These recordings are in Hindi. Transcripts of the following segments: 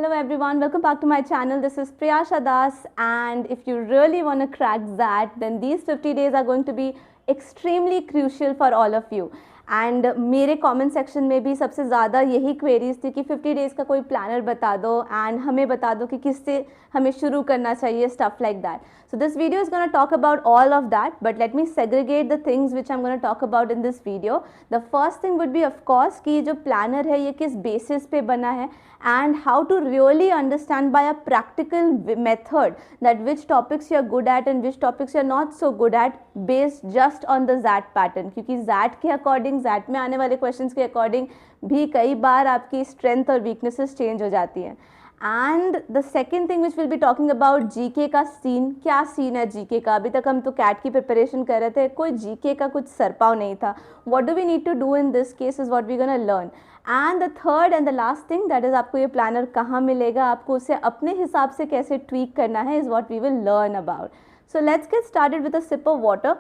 Hello everyone, welcome back to my channel. This is Priyasha Das, and if you really want to crack that, then these 50 days are going to be extremely crucial for all of you. And मेरे कमेंट सेक्शन में भी सबसे ज़्यादा यही क्वेरीज थी कि 50 डेज़ का कोई प्लानर बता दो एंड हमें बता दो कि किससे हमें शुरू करना चाहिए, stuff like that. So this video is going to talk about all of that, but let me segregate the things which I'm going to talk about in this video. The first thing would be of course कि जो planner है ये किस basis पे बना है and how to really understand by a practical method that which topics you're good at and which topics you're not so good at based just on the ZAT pattern. क्योंकि ZAT के according, ZAT में आने वाले questions के according भी कई बार आपकी strength और weaknesses change हो जाती हैं. And the second thing which will be talking about GK का सीन. क्या सीन है जीके का? अभी तक हम तो कैट की प्रिपरेशन कर रहे थे, कोई जीके का कुछ सरपाव नहीं था. What do we need to do in this case is what we gonna learn. And the third and the last thing that is आपको ये प्लानर कहाँ मिलेगा, आपको उसे अपने हिसाब से कैसे ट्वीक करना है, is what we will learn about. So let's get started with a sip of water.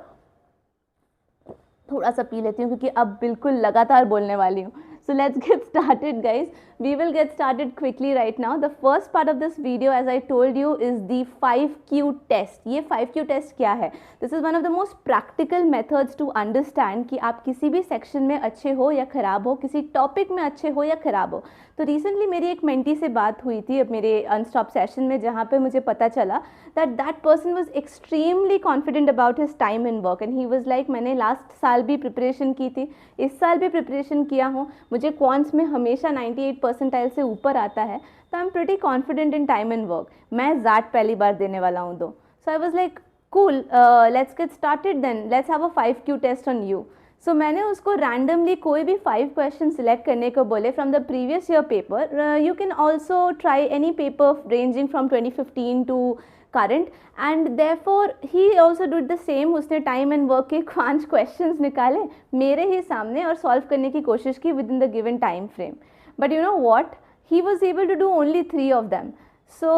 थोड़ा सा पी लेती हूँ क्योंकि अब बिल्कुल लगातार बोलने वाली हूँ. So let's get started guys. We will get started quickly right now. The first part of this video, as I told you, is the 5Q test. ये 5Q test क्या है? This is one of the most practical methods to understand कि आप किसी भी section में अच्छे हो या ख़राब हो, किसी topic में अच्छे हो या ख़राब हो. तो recently मेरी एक mentee से बात हुई थी मेरे unstop session में, जहाँ पे मुझे पता चला that person was extremely confident about his time and work and he was like मैंने last साल भी preparation की थी, इस साल भी preparation किया हूँ, मुझे क्वांट्स में हमेशा 98 परसेंटाइल से ऊपर आता है, तो I am pretty confident in time and work. मैं ज़ैट पहली बार देने वाला हूँ दो. So I was like cool, let's get started then, let's have a 5Q test on you. So मैंने उसको रैंडमली कोई भी 5 क्वेश्चन सिलेक्ट करने को बोले from the previous year paper. You can also try any paper ranging from 2015 to current, and therefore he also did the same. उसने टाइम एंड वर्क के 5 क्वेश्चंस निकाले मेरे ही सामने और सॉल्व करने की कोशिश की within the given time frame. But you know what, he was able to do only 3 of them. So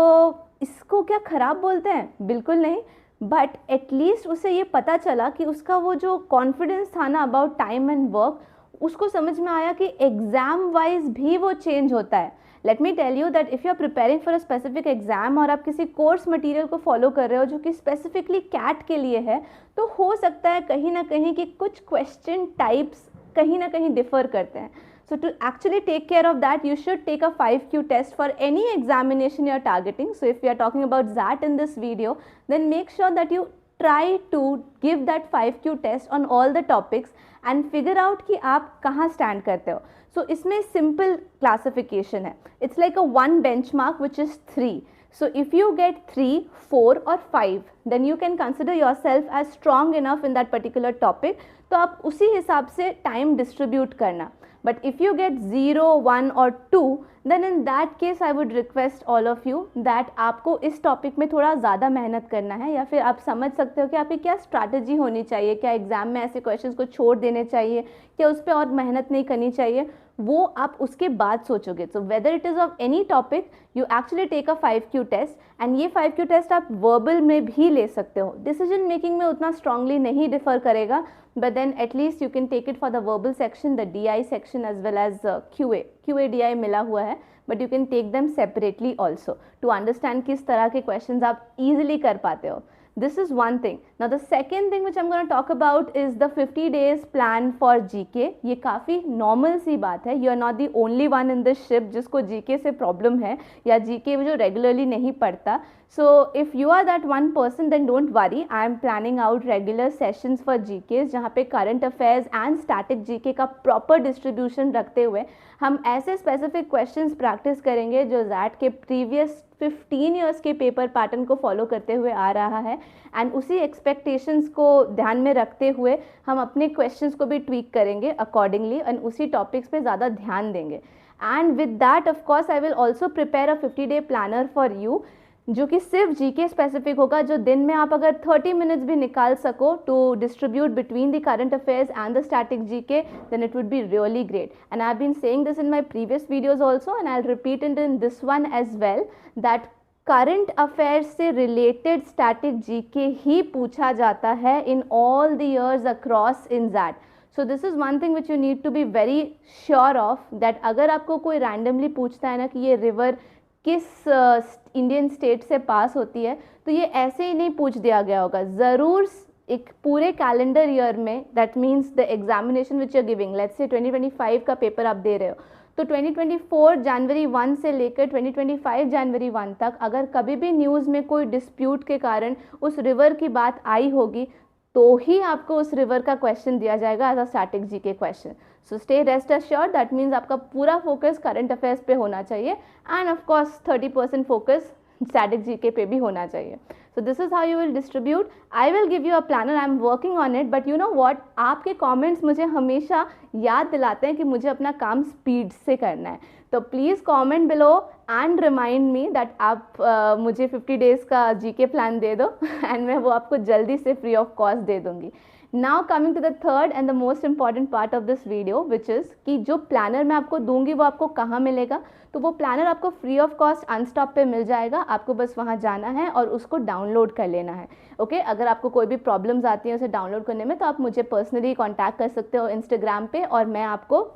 इसको क्या ख़राब बोलते हैं? बिल्कुल नहीं. बट एटलीस्ट उसे ये पता चला कि उसका वो जो कॉन्फिडेंस था ना अबाउट टाइम एंड वर्क, उसको समझ में आया कि एग्ज़ाम वाइज भी वो चेंज होता है. Let me tell you that if you are preparing for a specific exam और आप किसी कोर्स मटेरियल को फॉलो कर रहे हो जो कि स्पेसिफिकली कैट के लिए है, तो हो सकता है कहीं ना कहीं कि कुछ क्वेश्चन टाइप्स कहीं ना कहीं डिफर करते हैं. So to actually take care of that, you should take a 5Q test for any examination you are targeting. So if we are talking about that in this video, then make sure that you try to give that 5Q test on all the topics and figure out कि आप कहाँ stand करते हो. So इसमें simple classification है. It's like a one benchmark which is 3. So if you get 3, 4 or 5, then you can consider yourself as strong enough in that particular topic. तो आप उसी हिसाब से time distribute करना. But if you get 0, 1 or 2, then in that case I would request all of you that आपको इस topic में थोड़ा ज़्यादा मेहनत करना है, या फिर आप समझ सकते हो कि आपकी क्या strategy होनी चाहिए, क्या एग्ज़ाम में ऐसे questions को छोड़ देने चाहिए, क्या उस पर और मेहनत नहीं करनी चाहिए, वो आप उसके बाद सोचोगे. So whether it is of any topic, you actually take a 5Q test, and ये 5Q test आप verbal में भी ले सकते हो. Decision making में उतना strongly नहीं differ करेगा, but then at least you can take it for the verbal section, the DI section as well as QA DI मिला हुआ है, but you can take them separately also to understand किस तरह के questions आप easily कर पाते हो. This is one thing. Now the second thing which I'm going to talk about is the 50 days plan for GK. ये काफ़ी normal सी बात है. You are not the only one in this ship जिसको GK से problem है या GK जो regularly नहीं पढ़ता. So if you are that one person, then don't worry. I am planning out regular sessions for GKs जहाँ पे current affairs and static GK का proper distribution रखते हुए हम ऐसे specific questions practice करेंगे जो ZAT के previous 15 years के पेपर पैटर्न को फॉलो करते हुए आ रहा है, एंड उसी एक्सपेक्टेशंस को ध्यान में रखते हुए हम अपने क्वेश्चंस को भी ट्वीक करेंगे अकॉर्डिंगली एंड उसी टॉपिक्स पे ज़्यादा ध्यान देंगे. And with that of course I will also prepare a 50 day planner for you जो कि सिर्फ जीके स्पेसिफिक होगा, जो दिन में आप अगर 30 मिनट्स भी निकाल सको to distribute between the current affairs and the static GK, then it would be really great. And I have been saying this in my previous videos also and I will repeat it in this one as well, that current affairs से रिलेटेड स्टैटिक जीके ही पूछा जाता है in all the years across in that. So this is one thing which you need to be very sure of, that अगर आपको कोई रैंडमली पूछता है ना कि ये रिवर किस इंडियन स्टेट से पास होती है, तो ये ऐसे ही नहीं पूछ दिया गया होगा, ज़रूर एक पूरे कैलेंडर ईयर में, that means the examination which you are giving, let's say 2025 का पेपर आप दे रहे हो, तो 2024 जनवरी 1 से लेकर 2025 जनवरी 1 तक अगर कभी भी न्यूज़ में कोई डिस्प्यूट के कारण उस रिवर की बात आई होगी, तो ही आपको उस रिवर का क्वेश्चन दिया जाएगा as a static GK question. So stay rest assured, that means आपका पूरा फोकस करंट अफेयर्स पे होना चाहिए and of course 30% focus static GK पे भी होना चाहिए. So this is how you will distribute. I will give you a planner. I am working on it. But you know what? आपके comments मुझे हमेशा याद दिलाते हैं कि मुझे अपना काम स्पीड से करना है. तो please comment below and remind me that आप मुझे 50 days का GK प्लान दे दो and मैं वो आपको जल्दी से फ्री ऑफ कॉस्ट दे दूँगी. Now coming to the third and the most important part of this video, which is कि जो प्लानर मैं आपको दूंगी वो आपको कहाँ मिलेगा. तो वो प्लानर आपको फ्री ऑफ कॉस्ट अनस्टॉप पे मिल जाएगा. आपको बस वहाँ जाना है और उसको डाउनलोड कर लेना है. ओके, अगर आपको कोई भी प्रॉब्लम्स आती हैं उसे डाउनलोड करने में, तो आप मुझे पर्सनली कॉन्टैक्ट कर सकते हो इंस्टाग्राम पे और मैं आपको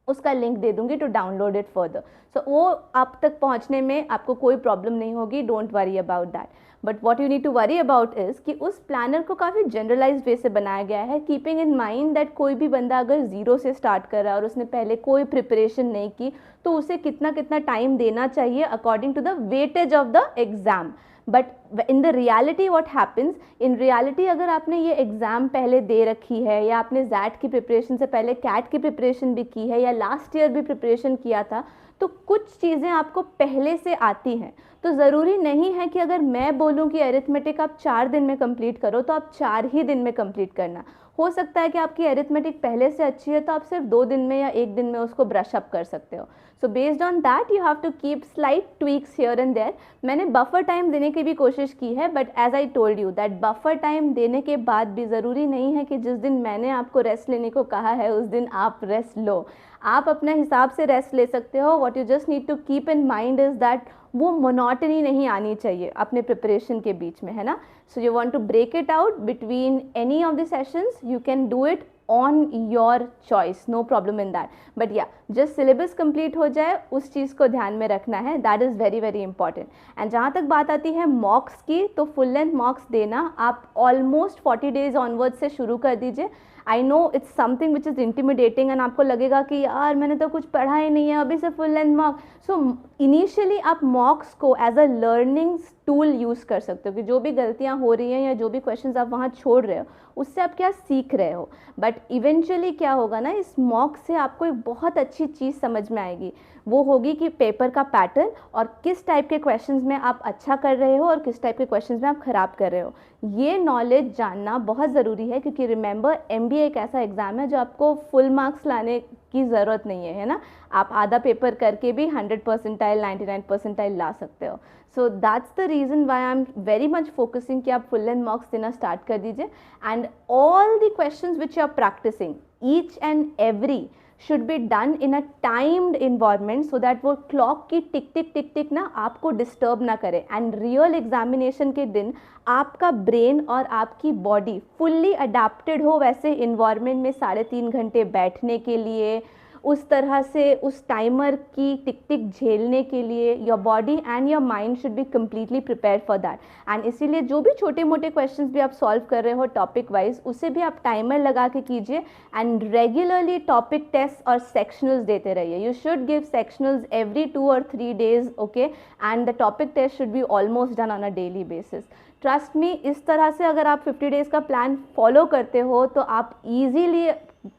उसका लिंक दे दूंगी टू डाउनलोड इट फर्दर. सो वो आप तक पहुंचने में आपको कोई प्रॉब्लम नहीं होगी. Don't worry about that. But what you need to worry about is कि उस प्लानर को काफ़ी जनरलाइज्ड वे से बनाया गया है, कीपिंग इन माइंड दैट कोई भी बंदा अगर ज़ीरो से स्टार्ट कर रहा है और उसने पहले कोई प्रिपरेशन नहीं की, तो उसे कितना कितना टाइम देना चाहिए according to the weightage of the exam. But in the reality what happens, in reality अगर आपने ये एग्ज़ाम पहले दे रखी है या आपने जैट की प्रिपरेशन से पहले कैट की प्रिपरेशन भी की है या लास्ट ईयर भी प्रिपरेशन किया था, तो कुछ चीज़ें आपको पहले से आती हैं. तो ज़रूरी नहीं है कि अगर मैं बोलूँ कि अरिथमेटिक आप 4 दिन में कंप्लीट करो तो आप 4 ही दिन में कंप्लीट करना. हो सकता है कि आपकी अरिथमेटिक पहले से अच्छी है तो आप सिर्फ 2 दिन में या 1 दिन में उसको ब्रश अप कर सकते हो. So based on that you have to keep slight tweaks here and there. मैंने बफर टाइम देने की भी कोशिश की है, but as I told you that buffer time देने के बाद भी ज़रूरी नहीं है कि जिस दिन मैंने आपको रेस्ट लेने को कहा है उस दिन आप रेस्ट लो. आप अपने हिसाब से रेस्ट ले सकते हो. What you just need to keep in mind is that वो मोनोटनी नहीं आनी चाहिए अपने प्रिपरेशन के बीच में, है ना. So you want to break it out between any of the sessions. You can do it on your choice, no problem in that. But या जस्ट सिलेबस कंप्लीट हो जाए उस चीज़ को ध्यान में रखना है. That is very very important. And जहाँ तक बात आती है मॉक्स की, तो फुल लेंथ मॉक्स देना आप ऑलमोस्ट 40 डेज ऑनवर्ड से शुरू कर दीजिए. I know it's something which is intimidating and आपको लगेगा कि यार मैंने तो कुछ पढ़ा ही नहीं है, अभी से full length mock. So initially आप मॉक्स को as a learning tool use कर सकते हो कि जो भी गलतियाँ हो रही हैं या जो भी क्वेश्चंस आप वहाँ छोड़ रहे हो उससे आप क्या सीख रहे हो. बट इवेंचुअली क्या होगा ना, इस मॉक से आपको एक बहुत अच्छी चीज़ समझ में आएगी. वो होगी कि पेपर का पैटर्न और किस टाइप के क्वेश्चंस में आप अच्छा कर रहे हो और किस टाइप के क्वेश्चंस में आप ख़राब कर रहे हो. ये नॉलेज जानना बहुत ज़रूरी है, क्योंकि रिमेंबर MBA एक ऐसा एग्ज़ाम है जो आपको फुल मार्क्स लाने की ज़रूरत नहीं है ना. आप आधा पेपर करके भी 100 परसेंटाइल 99 परसेंटाइल ला सकते हो. So that's the reason why I am very much focusing कि आप फुल लेंथ मॉक्स देना स्टार्ट कर दीजिए. And all the questions which you are practising, each and every should be done in a timed environment so that वो क्लॉक की टिक टिक टिक टिक ना आपको डिस्टर्ब ना करे. एंड रियल एग्जामिनेशन के दिन आपका ब्रेन और आपकी बॉडी फुल्ली अडेप्टेड हो वैसे इन्वायरमेंट में 3.5 घंटे बैठने के लिए, उस तरह से उस टाइमर की टिक टिक झेलने के लिए. Your body and your mind should be completely prepare for that. And इसीलिए जो भी छोटे मोटे क्वेश्चंस भी आप सॉल्व कर रहे हो टॉपिक वाइज, उसे भी आप टाइमर लगा के कीजिए. एंड रेगुलरली टॉपिक टेस्ट और सेक्शनल्स देते रहिए. You should give sectionals every 2 or 3 days, okay. And the topic test should be almost done on a daily basis. Trust me, इस तरह से अगर आप 50 days का प्लान फॉलो करते हो तो आप ईजीली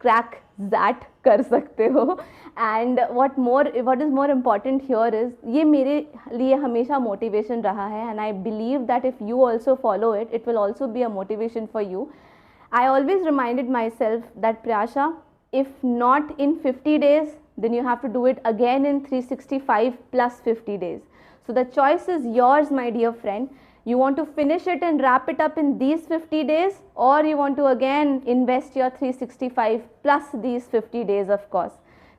क्रैक दैट कर सकते हो. And what is more important here is, ये मेरे लिए हमेशा मोटिवेशन रहा है. And I believe that if you also follow it, it will also be a motivation for you. I always reminded myself that Priyasha, if not in 50 days, then you have to do it again in 365 plus 50 days. So the choice is yours, my dear friend. You want to finish it and wrap it up in these 50 days, or you want to again invest your 365 plus these 50 days, of course.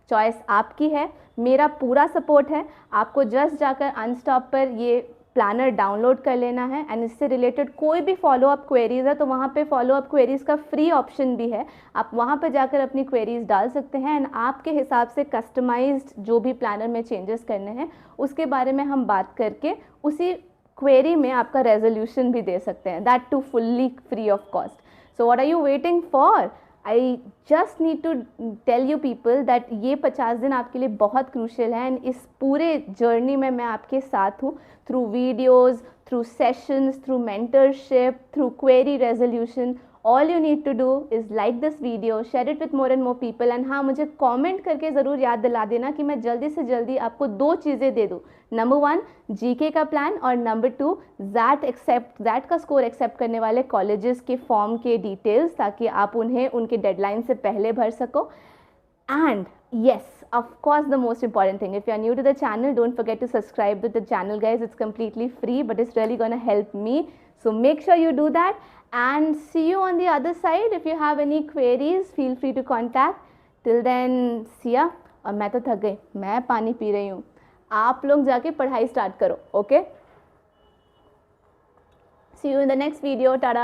Choice आपकी है. मेरा पूरा सपोर्ट है. आपको जस्ट जाकर अनस्टॉप पर ये प्लानर डाउनलोड कर लेना है एंड इससे रिलेटेड कोई भी फॉलोअप क्वेरीज है तो वहाँ पे फॉलोअप क्वेरीज का फ्री ऑप्शन भी है, आप वहाँ पे जाकर अपनी क्वेरीज डाल सकते हैं एंड आपके हिसाब से कस्टमाइज्ड जो भी प्लानर में चेंजेस करने हैं उसके बारे में हम बात करके उसी क्वेरी में आपका रेजोल्यूशन भी दे सकते हैं, that too fully free of cost. So what are you waiting for? I just need to tell you people that ये 50 दिन आपके लिए बहुत क्रूशियल है एंड इस पूरे जर्नी में मैं आपके साथ हूँ, through videos, through sessions, through mentorship, through query resolution. All you need to do is like this video, share it with more and more people and हाँ, मुझे कॉमेंट करके ज़रूर याद दिला देना कि मैं जल्दी से जल्दी आपको 2 चीज़ें दे दूँ. नंबर 1 जीके का प्लान और नंबर 2 ज़ैट का स्कोर एक्सेप्ट करने वाले कॉलेजेस के फॉर्म के डिटेल्स, ताकि आप उन्हें उनके डेडलाइन से पहले भर सको. And yes, of course, the most important thing, if you are new to the channel, don't forget to subscribe to the channel, guys. It's completely free, but it's really gonna help me. So make sure you do that and see you on the other side. If you have any queries, feel free to contact. Till then, see ya. और मैं तो थक गई, मैं पानी पी रही हूँ. आप लोग जाके पढ़ाई स्टार्ट करो, okay? See you in the next video. Tada.